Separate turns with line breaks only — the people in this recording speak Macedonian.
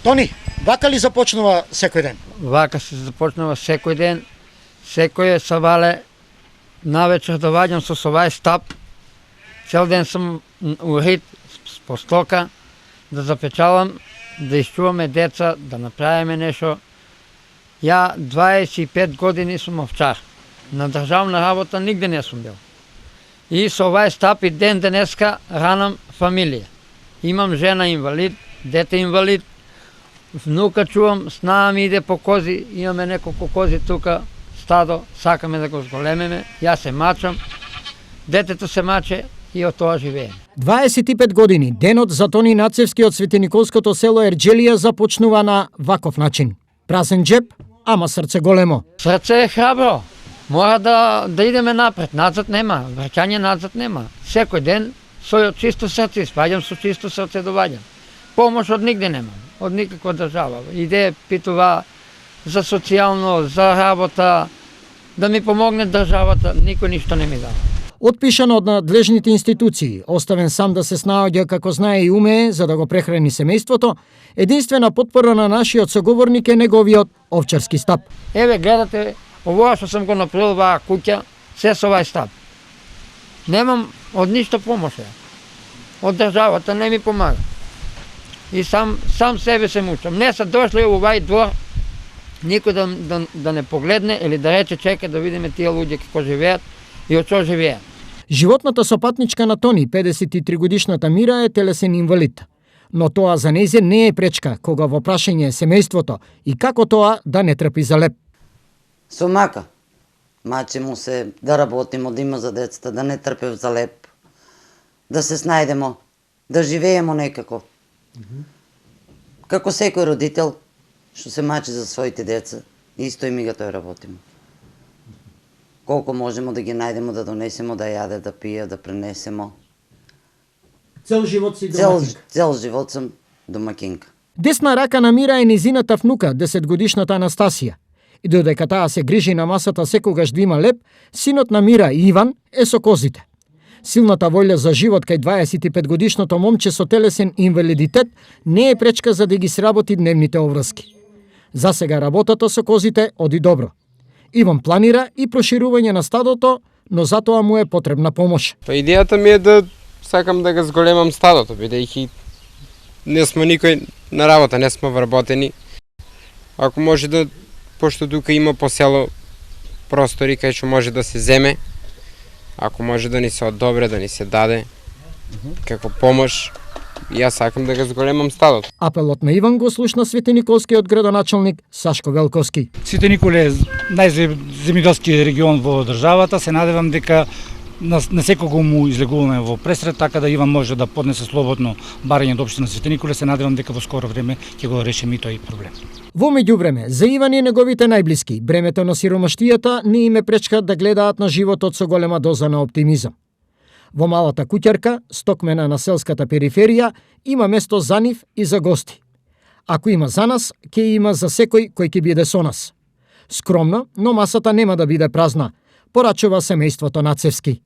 Тони, вака ли започнува секој ден?
Вака се започнува секој ден. Секој сабале навечер доваѓам со овај стап. Цел ден сум у рит по стока да запечалам, да исчуваме деца, да направиме нешто. Ја 25 години сум овчар. На државна работа нигде не сум бил. И со овај стап и ден денеска ранам фамилија. Имам жена инвалид, дете инвалид, внука чувам, снаа ми иде по кози, имаме неколку кози тука, стадо, сакаме да го зголемиме, јас се мачам, детето се маче и од тоа живееме.
25 години, денот за Тони Нацевски од Светиниколското село Ерџелија започнува на ваков начин. Празен джеб, ама срце големо.
Срце е храбро. Мора да идеме напред, назад нема, враќање назад нема. Секој ден со чисто срце испаѓам, со чисто срце доваѓам. Помош од нигде нема, од никаква држава. Иде питува за социјално, за работа, да ми помогне државата, никој ништо не ми дава.
Отпишан од надлежните институции, оставен сам да се снаоѓа како знае и умее за да го прехрани семејството, единствена потпора на нашиот соговорник е неговиот овчарски стап.
Еве гледате, овоа што сум го направил ваа куќа, се со овај стап. Немам од ништо помош. Од државата не ми помага. И сам себе се мучам. Не се дошли у овај двор, никој да не погледне или да рече чека да видиме тие луѓе како живеат и од што живеат.
Животната сопатничка на Тони, 53 годишната Мира, е телесен инвалид. Но тоа за нејзе не е пречка кога во прашање е семејството и како тоа да не трпи за леп.
Со мака. Маче му се да работимо, да има за децата, да не трпев за леп. Да се снајдемо, да живеемо некако. Како секој родител што се мачи за своите деца, исто и ми го тој работимо. Колку можемо да ги најдемо, да донесемо, да јаде, да пие, да пренесемо.
Цел живот си домакинка.
Цел живот сум домакинка.
Десна рака на Мира е низината внука, 10-годишната Анастасија. И додека таа се грижи на масата секогаш да има леп, синот на Мира, Иван, е со козите. Силната волја за живот кај 25-годишното момче со телесен инвалидитет не е пречка за да ги сработи дневните обврски. За сега работата со козите оди добро. Иван планира и проширување на стадото, но затоа му е потребна помош.
Па идејата ми е да сакам да го зголемам стадото, бидејќи не сме никој на работа, не сме вработени. Ако може да, пошто тука има по село простори кај што може да се земе, ако може да ни се одобре, да ни се даде како помош, јас сакам да го зголемам стадото.
Апелот на Иван го слушна Светиниколскиот градоначалник Сашко Велковски.
Свети Николе е најземјоделски регион во државата, се надевам дека на секого му излегуваме во пресред, така да Иван може да поднесе слободно барање до општина Свети Николе, се надевам дека во скоро време ќе го решиме и тој проблем.
Во меѓувреме, за Иван и неговите најблиски, бремето на сиромаштијата не им е пречка да гледаат на животот со голема доза на оптимизам. Во малата куќарка, стокмена на селската периферија, има место за нив и за гости. Ако има за нас, ќе има за секој кој ќе биде со нас. Скромно, но масата нема да биде празна, порачува семејството Нацевски.